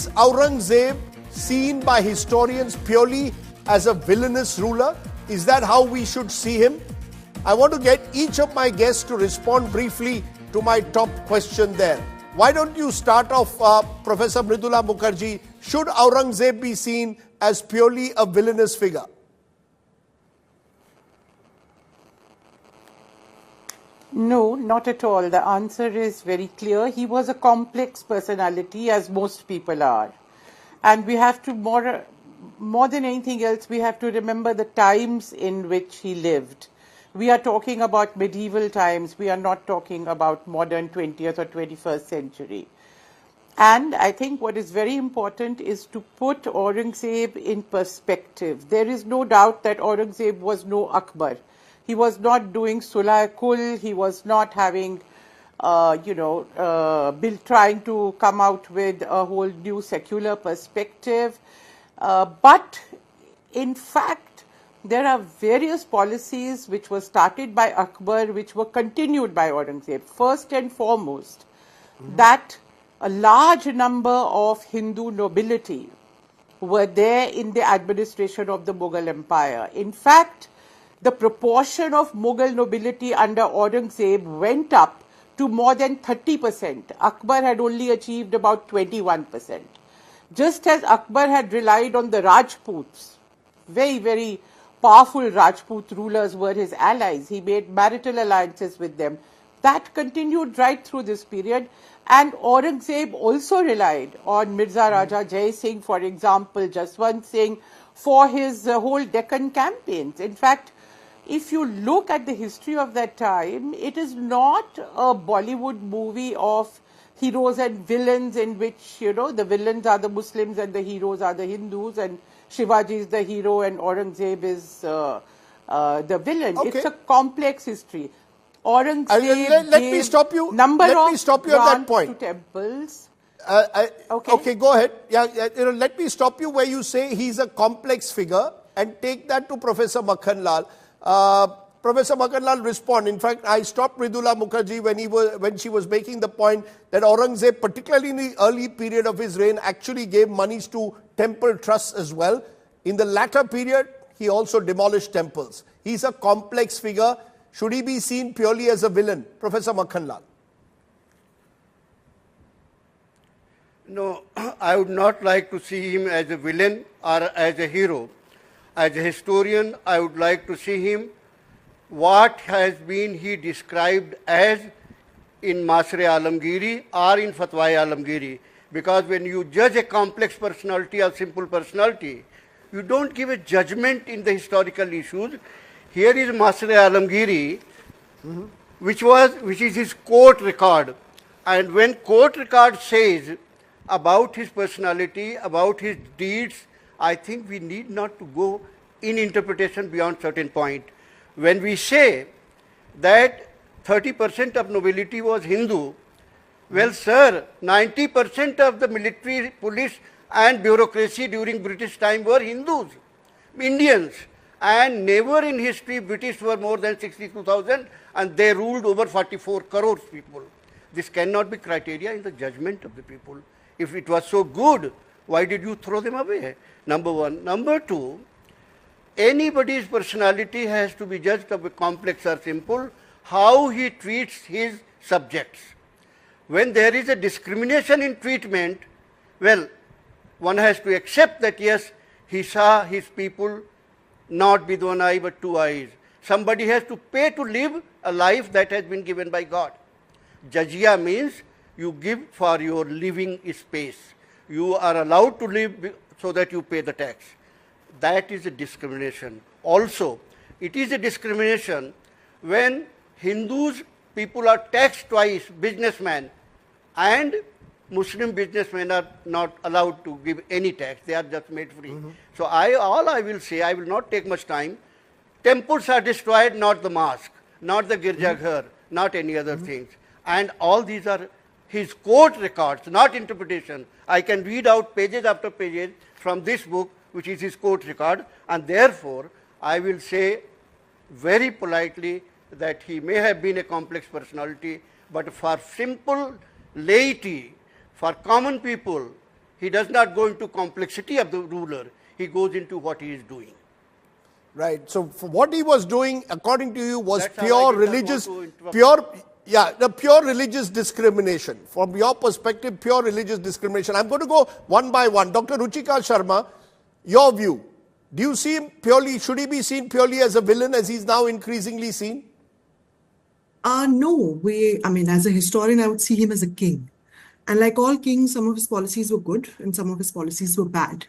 Is Aurangzeb seen by historians purely as a villainous ruler? Is that how we should see him? I want to get each of my guests to respond briefly to my top question there. Why don't you start off, Professor Mridula Mukherjee? Should Aurangzeb be seen as purely a villainous figure? No, not at all. The answer is very clear. He was a complex personality, as most people are. And we have to, more than anything else, we have to remember the times in which he lived. We are talking about medieval times. We are not talking about modern 20th or 21st century. And I think what is very important is to put Aurangzeb in perspective. There is no doubt that Aurangzeb was no Akbar. He was not doing Sulh-e-Kul. He was not having, trying to come out with a whole new secular perspective. But in fact, there are various policies which were started by Akbar, which were continued by Aurangzeb. First and foremost, that a large number of Hindu nobility were there in the administration of the Mughal Empire. In fact, the proportion of Mughal nobility under Aurangzeb went up to more than 30%. Akbar had only achieved about 21%. Just as Akbar had relied on the Rajputs, very, very powerful Rajput rulers were his allies. He made marital alliances with them. That continued right through this period. And Aurangzeb also relied on Mirza Raja Jai Singh, for example, Jaswant Singh, for his whole Deccan campaigns. In fact, if you look at the history of that time, it is not a Bollywood movie of heroes and villains in which, the villains are the Muslims and the heroes are the Hindus, and Shivaji is the hero and Aurangzeb is the villain. Okay. It's a complex history. Aurangzeb let me stop you. Let me stop you at that point. To temples. Okay, go ahead. Let me stop you where you say he's a complex figure and take that to Professor Makhanlal. Professor Makhanlal, respond. In fact, I stopped Mridula Mukherjee when she was making the point that Aurangzeb, particularly in the early period of his reign, actually gave monies to temple trusts as well. In the latter period, he also demolished temples. He's a complex figure. Should he be seen purely as a villain? Professor Makhanlal. No, I would not like to see him as a villain or as a hero. As a historian, I would like to see him what has been he described as in masir-e-alamgiri or in fatwa-e-alamgiri. Because when you judge a complex personality or simple personality, you don't give a judgment in the historical issues. Here is masir-e-alamgiri, which is his court record. And when court record says about his personality, about his deeds, I think we need not to go in interpretation beyond certain point. When we say that 30% of nobility was Hindu, well, sir, 90% of the military, police and bureaucracy during British time were Hindus, Indians. And never in history British were more than 62,000 and they ruled over 44 crores people. This cannot be criteria in the judgment of the people. If it was so good, why did you throw them away? Number one. Number two, anybody's personality has to be judged of a complex or simple, how he treats his subjects. When there is a discrimination in treatment, well, one has to accept that yes, he saw his people not with one eye but two eyes. Somebody has to pay to live a life that has been given by God. Jazia means you give for your living space. You are allowed to live so that you pay the tax. That is a discrimination. Also, it is a discrimination when Hindus, people are taxed twice, businessmen, and Muslim businessmen are not allowed to give any tax. They are just made free. So all I will say, I will not take much time. Temples are destroyed, not the mosque, not the Girjaghar, not any other things. And all these are his court records, not interpretation. I can read out pages after pages from this book, which is his court record, and therefore I will say very politely that he may have been a complex personality, but for simple laity, for common people, He does not go into complexity of the ruler. He goes into what he is doing. Right. So for what he was doing, according to you, was That's how I pure did not religious, want to interrupt. the pure religious discrimination. From your perspective, pure religious discrimination. I'm going to go one by one. Dr. Ruchika Sharma, your view. Do you see him purely, should he be seen purely as a villain as he's now increasingly seen? No, as a historian, I would see him as a king. And like all kings, some of his policies were good and some of his policies were bad.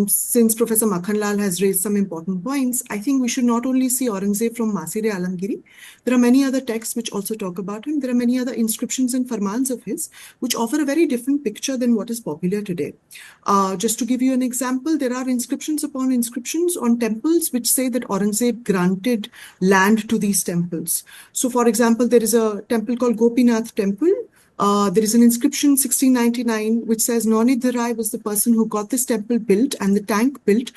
Since Professor Makhanlal has raised some important points, I think we should not only see Aurangzeb from masir-e-alamgiri. There are many other texts which also talk about him. There are many other inscriptions and farmans of his which offer a very different picture than what is popular today. Just to give you an example, there are inscriptions upon inscriptions on temples which say that Aurangzeb granted land to these temples. So, for example, there is a temple called Gopinath Temple. There is an inscription 1699 which says Nonid Dharai was the person who got this temple built and the tank built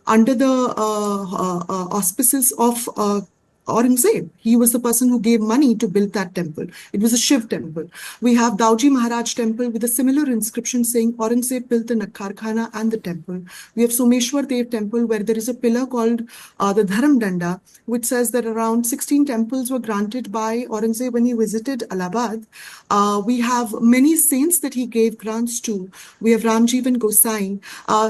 under the auspices of Aurangzeb. He was the person who gave money to build that temple. It was a Shiv temple. We have Dauji Maharaj temple with a similar inscription saying Aurangzeb built the Nakharkhana and the temple. We have Someshwar Dev temple where there is a pillar called the Dharam Danda, which says that around 16 temples were granted by Aurangzeb when he visited Allahabad. We have many saints that he gave grants to. We have Ramjeevan Gosai.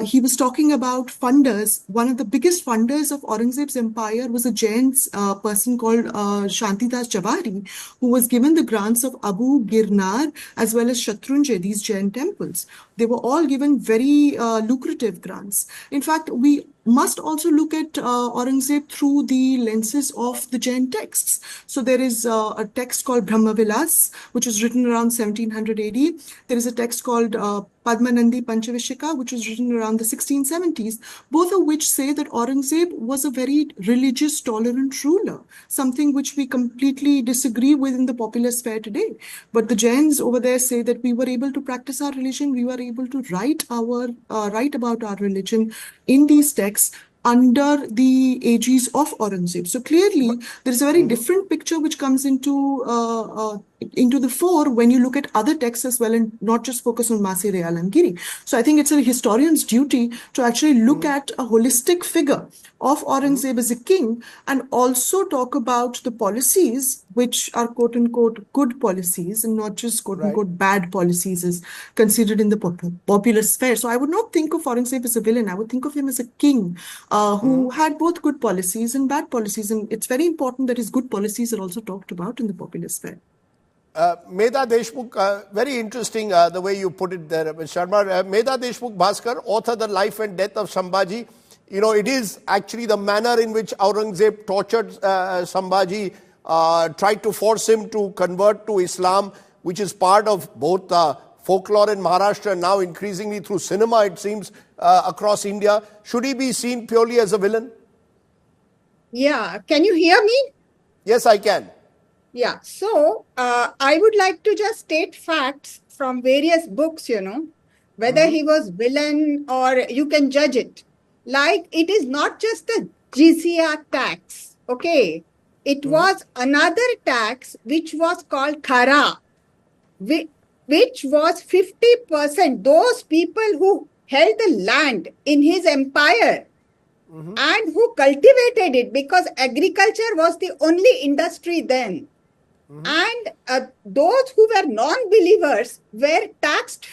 He was talking about funders. One of the biggest funders of Aurangzeb's empire was a Jain person called Shantidas Jawahari, who was given the grants of Abu Girnar as well as Shatrunjay, these Jain temples. They were all given very lucrative grants. In fact, we must also look at Aurangzeb through the lenses of the Jain texts. So there is a text called Brahmavilas, which was written around 1700 AD. There is a text called Padmanandi Panchavishika, which was written around the 1670s, both of which say that Aurangzeb was a very religious, tolerant ruler, something which we completely disagree with in the popular sphere today. But the Jains over there say that we were able to practice our religion, we were able to write about our religion in these texts under the aegis of Aurangzeb. So clearly, there is a very different picture which comes into the fore when you look at other texts as well and not just focus on masir-e-alamgiri. So I think it's a historian's duty to actually look at a holistic figure of Aurangzeb as a king and also talk about the policies which are quote-unquote good policies and not just quote-unquote bad policies as considered in the popular sphere. So I would not think of Aurangzeb as a villain. I would think of him as a king who had both good policies and bad policies. And it's very important that his good policies are also talked about in the popular sphere. Medha Deshmukh, very interesting the way you put it there, Ms. Sharma. Medha Deshmukh Bhaskar, author The Life and Death of Sambhaji. You know, it is actually the manner in which Aurangzeb tortured Sambhaji, tried to force him to convert to Islam, which is part of both folklore in Maharashtra and now increasingly through cinema, it seems, across India. Should he be seen purely as a villain? Yeah, can you hear me? Yes, I can. Yeah, so I would like to just state facts from various books, whether he was villain or you can judge it. Like, it is not just the jizya tax, okay? It was another tax which was called khara, which was 50%. Those people who held the land in his empire and who cultivated it, because agriculture was the only industry then. And those who were non-believers were taxed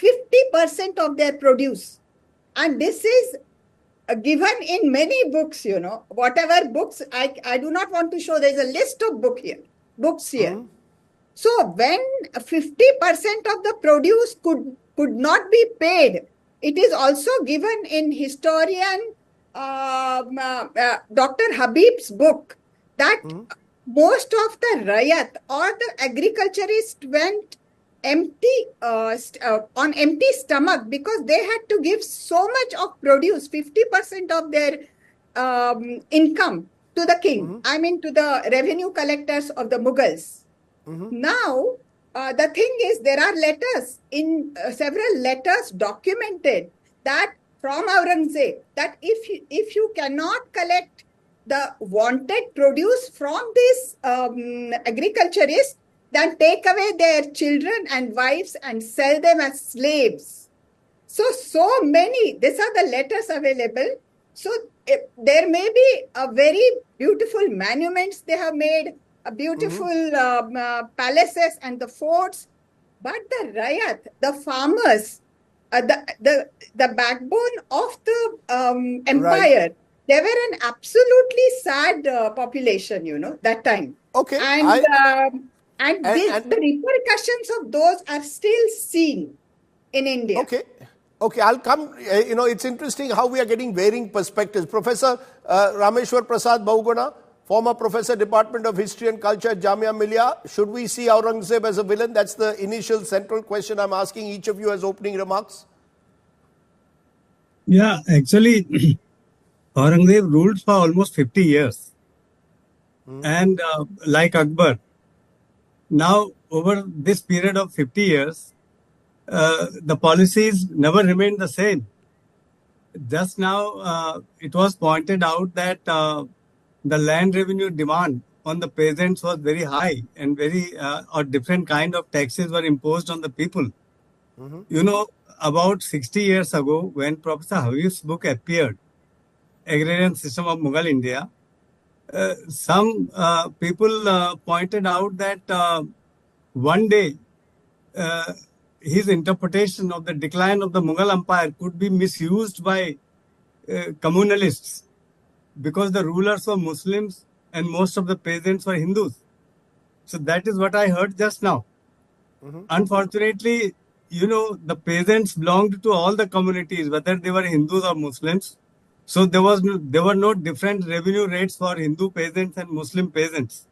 50% of their produce. And this is given in many books, whatever books, I do not want to show, there's a list of books here. So when 50% of the produce could not be paid, it is also given in historian Dr. Habib's book that most of the rayat or the agriculturists went on empty stomach because they had to give so much of produce, 50% of their income to the king, to the revenue collectors of the Mughals. Now, the thing is, there are letters, several letters documented that from Aurangzeb, that if you cannot collect the wanted produce from these agriculturists, then take away their children and wives and sell them as slaves. So many, these are the letters available. So there may be a very beautiful monuments they have made, a beautiful palaces and the forts, but the Rayat, the farmers, the backbone of the Right. empire, they were an absolutely sad population, that time. Okay. And And the repercussions of those are still seen in India. okay. Okay, I'll come. It's interesting how we are getting varying perspectives. Professor Rameshwar Prasad Bahuguna, former professor, Department of History and Culture at Jamia Millia. Should we see Aurangzeb as a villain? That's the initial central question I'm asking each of you as opening remarks. Yeah, actually, Aurangzeb ruled for almost 50 years. And like Akbar, now over this period of 50 years, the policies never remained the same. Just now, it was pointed out that the land revenue demand on the peasants was very high and or different kind of taxes were imposed on the people. You know, about 60 years ago, when Professor Habib's book appeared, Agrarian System of Mughal India, some people pointed out that one day his interpretation of the decline of the Mughal Empire could be misused by communalists because the rulers were Muslims and most of the peasants were Hindus. So that is what I heard just now. Unfortunately, the peasants belonged to all the communities, whether they were Hindus or Muslims. So there were no different revenue rates for Hindu peasants and Muslim peasants.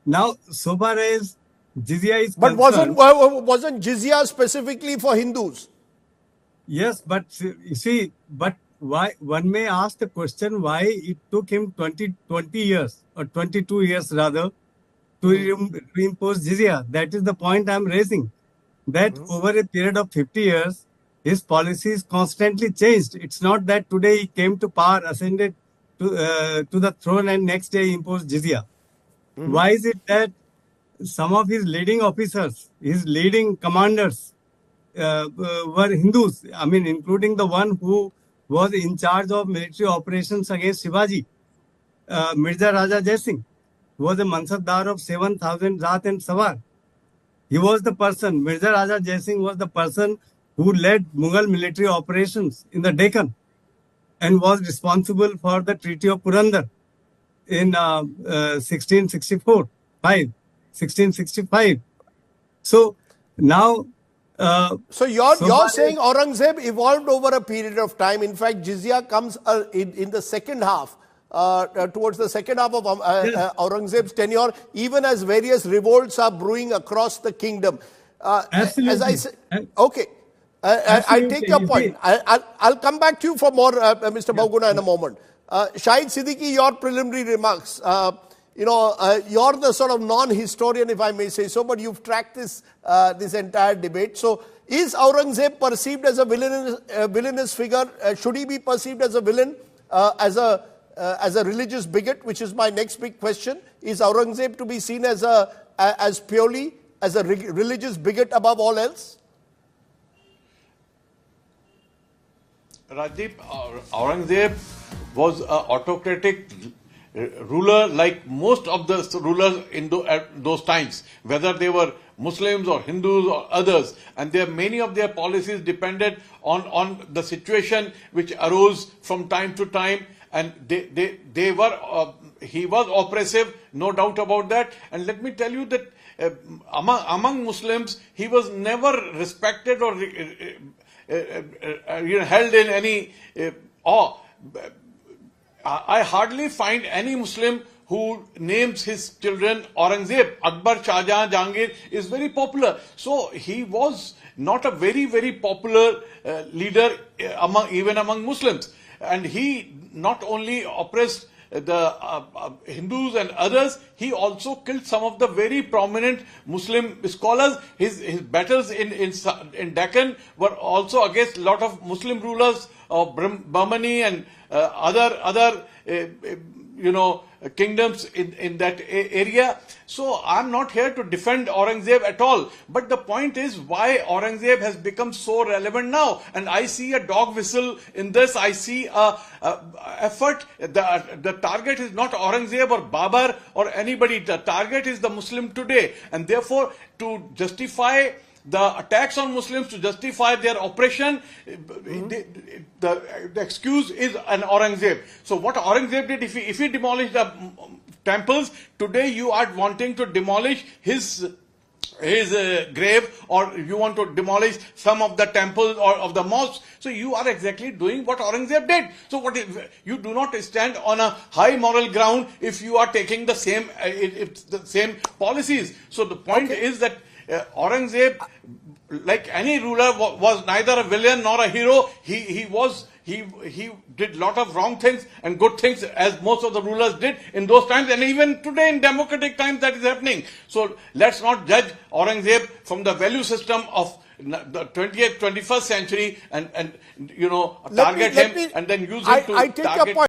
Now, so far as jizya is But concerned, wasn't jizya specifically for Hindus? yes, but you see, but why one may ask the question why it took him 20 years or 22 years rather to reimpose jizya. That is the point I'm raising. That over a period of 50 years, his policies constantly changed. It's not that today he came to power, ascended to the throne, and next day he imposed jizya. Why is it that some of his leading officers, his leading commanders, were Hindus? I mean, including the one who was in charge of military operations against Shivaji, Mirza Raja Jai Singh, was a Mansabdar of 7,000 Zat and Sawar. He was the person, Mirza Raja Jai Singh was the person who led Mughal military operations in the Deccan and was responsible for the Treaty of Purandar in 1665. So now... so you're saying Aurangzeb evolved over a period of time. In fact, jizya comes in the second half, towards the second half of Aurangzeb's tenure, even as various revolts are brewing across the kingdom. Absolutely. As I said, okay. I take your point. I'll come back to you for more, Mr. Bahuguna, in a moment. Shahid Siddiqui, your preliminary remarks. You're the sort of non-historian, if I may say so, but you've tracked this entire debate. So, is Aurangzeb perceived as a villainous figure? Should he be perceived as a villain, as a religious bigot, which is my next big question? Is Aurangzeb to be seen as purely as a religious bigot above all else? Rajdeep, Aurangzeb was an autocratic ruler like most of the rulers in those times, whether they were Muslims or Hindus or others, and many of their policies depended on the situation which arose from time to time, and he was oppressive, no doubt about that. And let me tell you that among Muslims, he was never respected or held in any awe. I hardly find any Muslim who names his children Aurangzeb. Akbar, Shah Jahan, Jahangir is very popular. So he was not a very, very popular leader even among Muslims. And he not only oppressed the Hindus and others, he also killed some of the very prominent Muslim scholars. His battles in Deccan were also against a lot of Muslim rulers of Bahmani and other kingdoms in that area. So I'm not here to defend Aurangzeb at all. But the point is why Aurangzeb has become so relevant now. And I see a dog whistle in this. I see a effort. The target is not Aurangzeb or Babar or anybody. The target is the Muslim today. And therefore, to justify the attacks on Muslims, to justify their oppression, the excuse is an Aurangzeb. So what Aurangzeb did, if he demolished the temples, today you are wanting to demolish his grave, or you want to demolish some of the temples or of the mosques. So you are exactly doing what Aurangzeb did. So what if you do not stand on a high moral ground if you are taking the same policies. So the point is that Aurangzeb, like any ruler, was neither a villain nor a hero. He did lot of wrong things and good things, as most of the rulers did in those times, and even today in democratic times that is happening. So let's not judge Aurangzeb from the value system of the 20th, 21st century and target him and then use him to target.